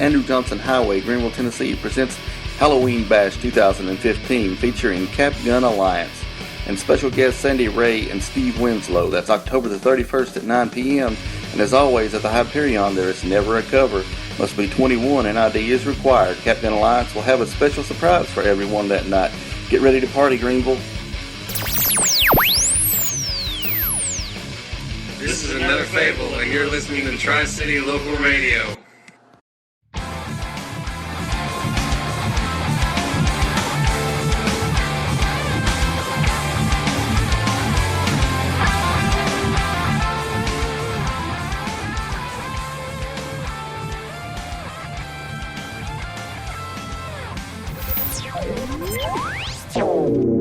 Andrew Johnson Highway, Greenville, Tennessee presents Halloween Bash 2015 featuring Cap Gun Alliance and special guests Sandy Ray and Steve Winslow. That's October the 31st at 9 p.m. And as always, at the Hyperion, there is never a cover. Must be 21 and ID is required. Cap Gun Alliance will have a special surprise for everyone that night. Get ready to party, Greenville. This is another Fable, and you're listening to Tri-City Local Radio. Oh.